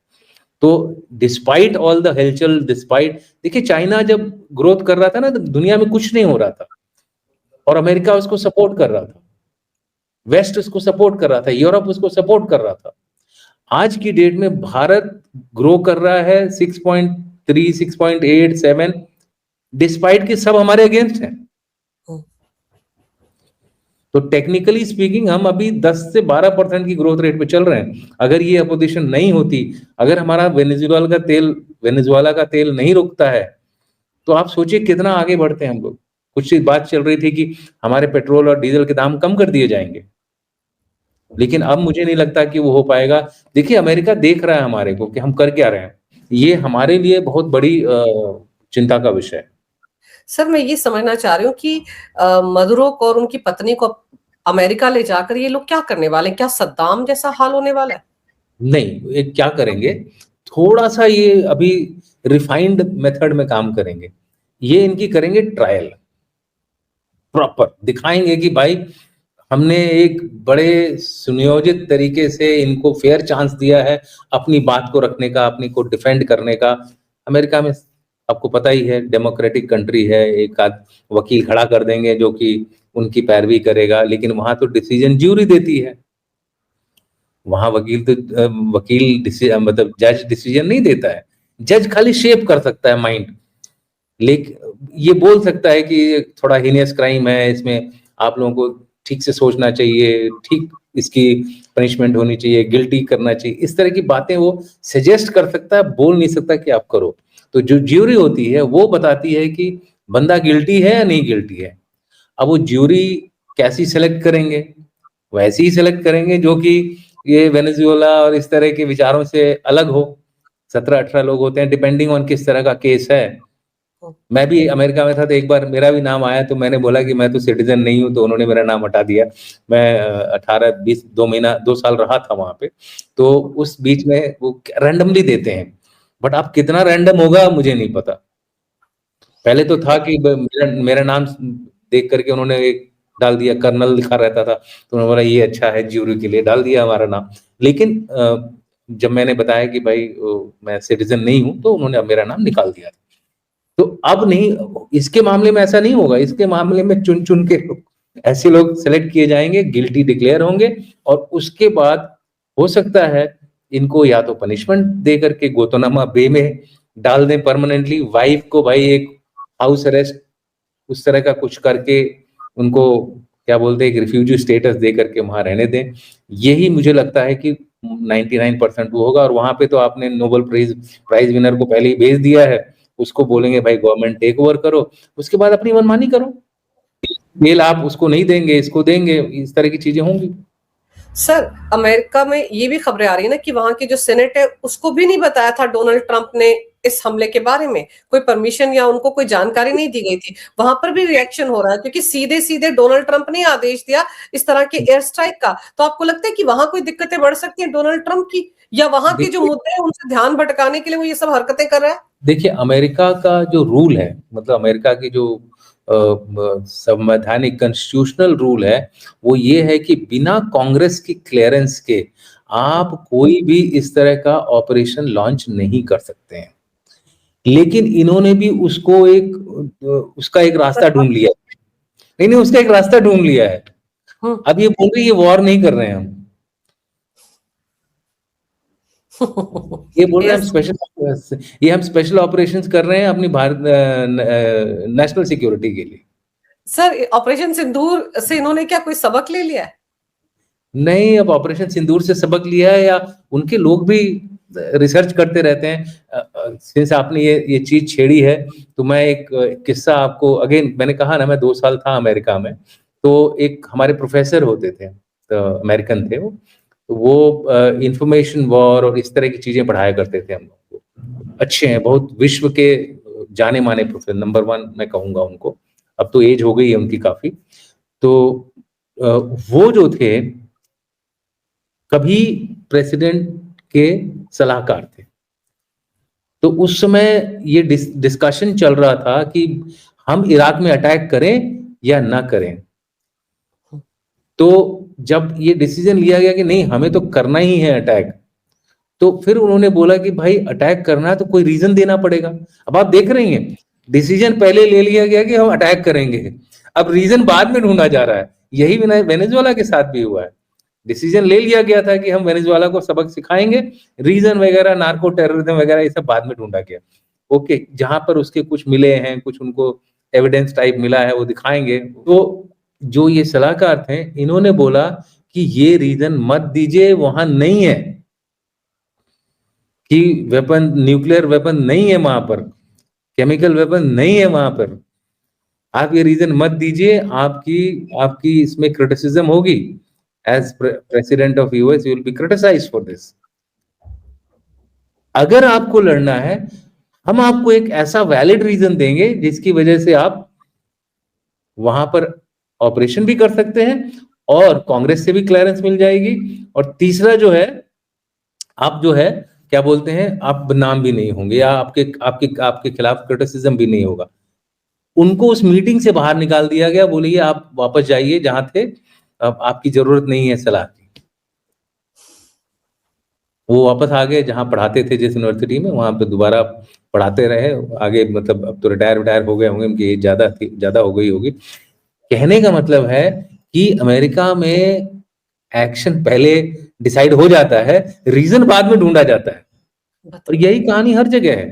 S2: तो डिस्पाइट ऑल द हलचल, डिस्पाइट देखिए, चाइना जब ग्रोथ कर रहा था ना, तो दुनिया में कुछ नहीं हो रहा था, और अमेरिका उसको सपोर्ट कर रहा था। वेस्ट उसको सपोर्ट कर रहा था, यूरोप उसको सपोर्ट कर रहा था। आज की डेट में भारत ग्रो कर रहा है 6.3, 6.8, 7, डिस्पाइट कि सब हमारे अगेंस्ट हैं।
S1: हुँ,
S2: तो टेक्निकली स्पीकिंग हम अभी 10 से 12% की ग्रोथ रेट पे चल रहे हैं। अगर ये अपोजिशन नहीं होती, अगर हमारा वेनेजुएला का तेल नहीं रुकता है, तो आप सोचिए कितना आगे बढ़ते हैं हम लोग। कुछ बात चल रही थी कि हमारे पेट्रोल और डीजल के दाम कम कर दिए जाएंगे, लेकिन अब मुझे नहीं लगता कि वो हो पाएगा। देखिए, अमेरिका देख रहा है हमारे को कि हम कर क्या रहे हैं। ये हमारे लिए बहुत बड़ी चिंता का विषय है।
S1: सर मैं ये समझना चाह रही हूँ कि मदुरो को और उनकी पत्नी को अमेरिका ले जाकर ये लोग क्या करने वाले हैं? क्या सद्दाम जैसा हाल होने वाला है?
S2: नहीं, ये क्या करेंगे, थोड़ा-सा ये अभी रिफाइंड मेथड में काम करेंगे। ये इनकी करेंगे ट्रायल, प्रॉपर दिखाएंगे कि भाई हमने एक बड़े सुनियोजित तरीके से इनको फेयर चांस दिया है अपनी बात को रखने का, अपनी को डिफेंड करने का। अमेरिका में आपको पता ही है, डेमोक्रेटिक कंट्री है, एक आध वकील खड़ा कर देंगे जो कि उनकी पैरवी करेगा, लेकिन वहां तो डिसीजन ज्यूरी देती है। वहां वकील तो मतलब जज डिसीजन नहीं देता है, जज खाली शेप कर सकता है माइंड, लेकिन ये बोल सकता है कि थोड़ा हीनियस क्राइम है, इसमें आप लोगों को ठीक से सोचना चाहिए, ठीक इसकी पनिशमेंट होनी चाहिए, गिल्टी करना चाहिए, इस तरह की बातें वो सजेस्ट कर सकता है, बोल नहीं सकता कि आप करो। तो जो ज्यूरी होती है वो बताती है कि बंदा गिल्टी है या नहीं गिल्टी है। अब वो ज्यूरी कैसी सेलेक्ट करेंगे, वैसे ही सेलेक्ट करेंगे जो कि ये वेनेजुएला और इस तरह के विचारों से अलग हो। 17-18 लोग होते हैं, डिपेंडिंग ऑन किस तरह का केस है। मैं भी अमेरिका में था तो एक बार मेरा भी नाम आया, तो मैंने बोला कि मैं तो सिटीजन नहीं हूँ, तो उन्होंने मेरा नाम हटा दिया। मैं 18-20 2 साल रहा था वहां पे। तो उस बीच में वो रैंडमली देते हैं, बट अब कितना रैंडम होगा मुझे नहीं पता। पहले तो था कि मेरा नाम देख करके उन्होंने एक डाल दिया, कर्नल लिखा रहता था, तो उन्होंने बोला ये अच्छा है, ज्यूरी के लिए डाल दिया हमारा नाम। लेकिन जब मैंने बताया कि भाई मैं सिटीजन नहीं हूं, तो उन्होंने अब मेरा नाम निकाल दिया। तो अब नहीं, इसके मामले में ऐसा नहीं होगा। इसके मामले में चुन चुन के ऐसे लोग सेलेक्ट किए जाएंगे, गिल्टी डिक्लेयर होंगे, और उसके बाद हो सकता है इनको या तो पनिशमेंट दे करके गोतनामा बे में डाल दें परमानेंटली, वाइफ को भाई एक हाउस अरेस्ट उस तरह का कुछ करके उनको क्या बोलते हैं, एक रिफ्यूजी स्टेटस दे करके वहां रहने दें। यही मुझे लगता है कि 99% वो होगा। और वहां पे तो आपने नोबेल प्राइज विनर को पहले ही भेज दिया है, उसको बोलेंगे भाई गवर्नमेंट टेक ओवर करो, उसके बाद अपनी मनमानी करो। बेल आप उसको नहीं देंगे, इसको देंगे, इस तरह की चीजें होंगी।
S1: सर, अमेरिका में ये भी खबरें आ रही है ना कि वहां की जो सेनेट है उसको भी नहीं बताया था डोनाल्ड ट्रंप ने इस हमले के बारे में, कोई परमिशन या उनको कोई जानकारी नहीं दी गई थी। वहां पर भी रिएक्शन हो रहा है क्योंकि सीधे सीधे डोनाल्ड ट्रंप ने आदेश दिया इस तरह के एयर स्ट्राइक का। तो आपको लगता है कि वहां कोई दिक्कतें बढ़ सकती हैं डोनाल्ड ट्रंप की, या वहां के जो
S2: देखिए
S1: मुद्दे हैं उनसे ध्यान भटकाने के लिए वो ये सब हरकतें कर रहा है?
S2: देखिए अमेरिका का जो रूल है, मतलब अमेरिका की जो संवैधानिक कॉन्स्टिट्यूशनल रूल है, वो ये है कि बिना कांग्रेस की क्लियरेंस के आप कोई भी इस तरह का ऑपरेशन लॉन्च नहीं कर सकते हैं। लेकिन इन्होंने भी उसको उसका एक रास्ता ढूंढ लिया। नहीं नहीं, उसका एक रास्ता ढूंढ लिया है।
S1: हम्म।
S2: अब ये बोल रही है वॉर नहीं कर रहे हैं हम, ये बोल रहे हैं हम
S1: यस
S2: स्पेशल, ये हम स्पेशल ऑपरेशंस कर रहे हैं अपनी भारत नेशनल सिक्योरिटी के लिए।
S1: सर, ऑपरेशन सिंदूर से इन्होंने क्या कोई सबक ले लिया है?
S2: नहीं, अब ऑपरेशन सिंदूर से सबक लिया है, या उनके लोग भी रिसर्च करते रहते हैं। सिंस आपने ये चीज छेड़ी है, तो मैं एक किस्सा आपको, अगेन मैंने कहा ना मैं 2 साल था अमेरिका में, तो एक हमारे प्रोफेसर होते थे, तो अमेरिकन थे वो, तो वो इंफॉर्मेशन वॉर और इस तरह की चीजें पढ़ाया करते थे हम लोग को। अच्छे हैं बहुत, विश्व के जाने माने प्रोफेसर, नंबर 1 मैं कहूंगा उनको। अब तो एज हो गई है उनकी काफी। तो वो जो थे कभी प्रेसिडेंट के सलाहकार थे। तो उस समय ये डिस्कशन चल रहा था कि हम इराक में अटैक करें या ना करें। तो जब ये डिसीजन लिया गया कि नहीं हमें तो करना ही है अटैक, तो फिर उन्होंने बोला कि भाई अटैक करना है तो कोई रीजन देना पड़ेगा। अब आप देख रही हैं, डिसीजन पहले ले लिया गया कि हम अटैक करेंगे, अब रीजन बाद में ढूंढा जा रहा है। यही वेनेजुएला के साथ भी हुआ है। डिसीजन ले लिया गया था कि हम वेनेजुएला को सबक सिखाएंगे, रीजन वगैरह नार्को टेररिज्म वगैरह ये सब बाद में ढूंढा गया। ओके, जहां पर उसके कुछ मिले हैं, कुछ उनको एविडेंस टाइप मिला है, वो दिखाएंगे। तो जो ये सलाहकार थे इन्होंने बोला कि ये रीजन मत दीजिए, वहां नहीं है कि वेपन, न्यूक्लियर वेपन नहीं है वहां पर, केमिकल वेपन नहीं है वहां पर, आप ये रीजन मत दीजिए। आपकी आपकी इसमें क्रिटिसिज्म होगी, as president of US you will be criticised for this. अगर आपको लड़ना है, हम आपको एक ऐसा वैलिड रीजन देंगे जिसकी वजह से आप वहां पर ऑपरेशन भी कर सकते हैं और कांग्रेस से भी क्लियरेंस मिल जाएगी। और तीसरा जो है, आप जो है क्या बोलते हैं, आप बदनाम भी नहीं होंगे, या आपके आपके आपके खिलाफ क्रिटिसिज्म भी नहीं होगा। उनको उस मीटिंग से बाहर निकाल दिया गया, बोलिए आप वापस जाइए जहाँ थे, अब आपकी ज़रूरत नहीं है सलाह की। वो वापस आ गए जहाँ पढ़ाते थे जिस यूनिवर्सिटी में, वहाँ पे दोबारा पढ़ाते रहे। आगे मतलब अब तो रिटायर हो गए होंगे, उनकी एज ज़्यादा हो गई होगी। कहने का मतलब है कि अमेरिका में एक्शन पहले डिसाइड हो जाता है, रीज़न बाद में ढूँढा जाता है। और यही कहानी हर जगह है।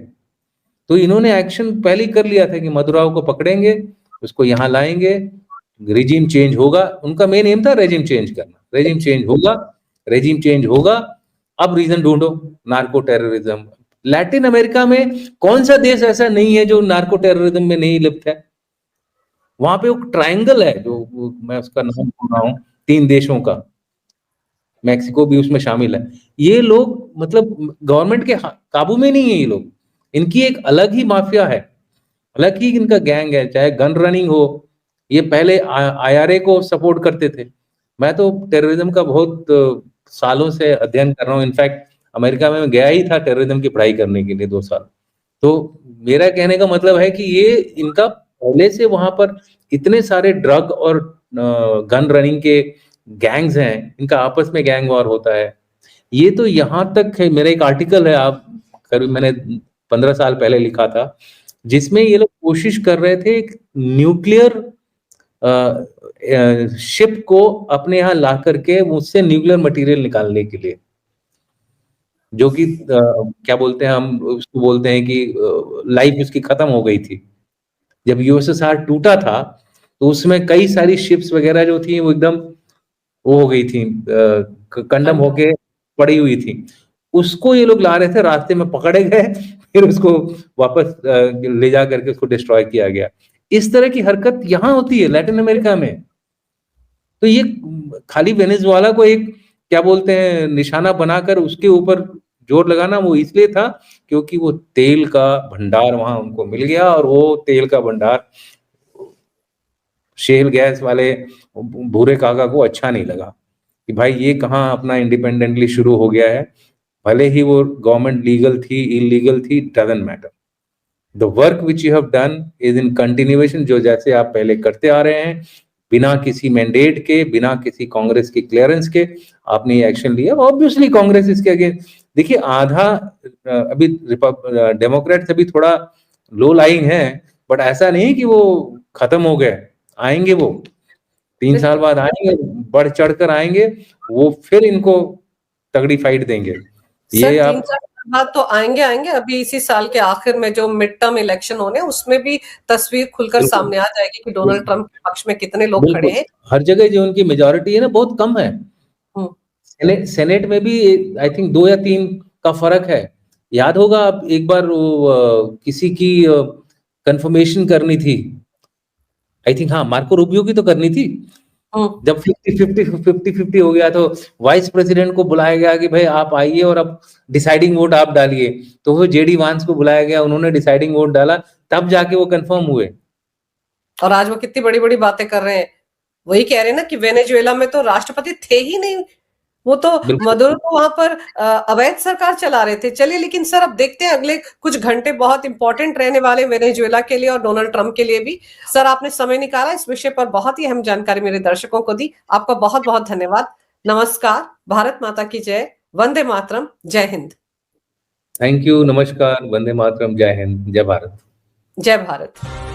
S2: तो इन्होंने एक्शन पहले ही कर लिया था कि मदुराओ को पकड़ेंगे, उसको यहाँ लाएँगे, रेजिम चेंज होगा। उनका मेन एम था रेजिम चेंज करना। रेजिम चेंज होगा, अब रीज़न ढूँढो, नार्को टेररिज्म। लैटिन अमेरिका में कौन-सा देश ऐसा नहीं है जो नार्को टेररिज्म में नहीं लिप्त है? वहाँ पे एक ट्रायंगल है जो वो मैं उसका नाम भूल रहा हूँ, 3 देशों का, मेक्सिको भी उसमें शामिल है। ये लोग मतलब गवर्नमेंट के काबू में नहीं है ये लोग। इनकी एक अलग ही माफिया है, अलग ही इनका गैंग है, चाहे गन रनिंग हो, ये पहले आईआरए को सपोर्ट करते थे। मैं तो टेररिज्म का बहुत सालों से अध्ययन कर रहा हूँ। इनफैक्ट अमेरिका में मैं गया ही था टेररिज्म की पढ़ाई करने के लिए 2 साल। तो मेरा कहने का मतलब है कि ये इनका पहले से वहाँ पर इतने सारे ड्रग और गन रनिंग के गैंग्स हैं, इनका आपस में गैंग वॉर होता है। ये तो यहाँ तक है, मेरा एक आर्टिकल है, आप करीब मैंने 15 साल पहले लिखा था, जिसमें ये लोग कोशिश कर रहे थे एक न्यूक्लियर शिप को अपने यहाँ ला करके उससे न्यूक्लियर मटेरियल निकालने के लिए, जो कि क्या बोलते हैं हम उसको बोलते हैं कि लाइफ उसकी खत्म हो गई थी। जब यूएसएसआर टूटा था, तो उसमें कई सारी शिप्स वगैरह जो थी वो एकदम वो हो गई थी, कंडम होके पड़ी हुई थी। उसको ये लोग ला रहे थे, रास्ते में पकड़े गए, फिर उसको वापस ले जा करके उसको डिस्ट्रॉय किया गया। इस तरह की हरकत यहाँ होती है लैटिन अमेरिका में। तो ये खाली वेनेजुएला को एक क्या बोलते हैं निशाना बनाकर उसके ऊपर जोर लगाना वो इसलिए था क्योंकि वो तेल का भंडार वहां उनको मिल गया, और वो तेल का भंडार शेल गैस वाले भूरे काका को अच्छा नहीं लगा कि भाई ये कहाँ अपना इंडिपेंडेंटली शुरू हो गया है। भले ही वो गवर्नमेंट लीगल थी इलीगल थी, doesn't matter. The work which you have done is in continuation, जो जैसे आप पहले करते आ रहे हैं, बिना किसी मैंडेट के, बिना किसी कांग्रेस की क्लियरेंस के आपने ये एक्शन लिया। ऑब्वियसली कांग्रेस इसके अगेंस्ट, देखिए आधा अभी डेमोक्रेट्स अभी थोड़ा लो लाइंग है, बट ऐसा नहीं कि वो खत्म हो गए, आएंगे वो 3 साल बाद आएंगे, बढ़ चढ़ कर आएंगे, वो फिर इनको तगड़ी फाइट देंगे।
S1: सर
S2: ये
S1: 3
S2: आप
S1: साल बाद तो आएंगे अभी इसी साल के आखिर में जो मिड टर्म इलेक्शन होने उसमें भी तस्वीर खुलकर
S2: बिल्कुल
S1: सामने आ जाएगी कि डोनाल्ड ट्रंप के पक्ष में कितने लोग खड़े
S2: बिल्कुल
S1: हैं।
S2: हर जगह जो उनकी मेजोरिटी है ना बहुत कम है।
S1: हम्म,
S2: सेनेट में भी आई थिंक 2 या 3 का फर्क है। याद होगा आप एक बार वो किसी की कंफर्मेशन करनी थी, आई थिंक हाँ मार्को रूबियो की तो करनी थी।
S1: हम्म।
S2: जब 50-50 हो गया तो वाइस प्रेसिडेंट को बुलाया गया कि भाई आप आइए और अब डिसाइडिंग वोट आप डालिए। तो वो जेडी वांस को बुलाया गया, उन्होंने डिसाइडिंग वोट डाला, तब जाके वो कंफर्म हुए।
S1: और आज वो कितनी बड़ी बड़ी बातें कर रहे हैं। वही कह रहे हैं ना कि वेनेजुएला में तो राष्ट्रपति थे ही नहीं, वो तो
S2: बिल्कुल
S1: मदुरो तो वहां पर अवैध सरकार चला रहे थे। चलिए लेकिन सर अब देखते हैं अगले कुछ घंटे बहुत इंपॉर्टेंट रहने वाले वेनेजुएला के लिए और डोनाल्ड ट्रंप के लिए भी। सर आपने समय निकाला इस विषय पर, बहुत ही अहम जानकारी मेरे दर्शकों को दी, आपका बहुत बहुत धन्यवाद। नमस्कार, भारत माता की जय, वंदे मातरम, जय हिंद।
S2: थैंक यू, नमस्कार, वंदे मातरम, जय हिंद, जय भारत।
S1: जय भारत।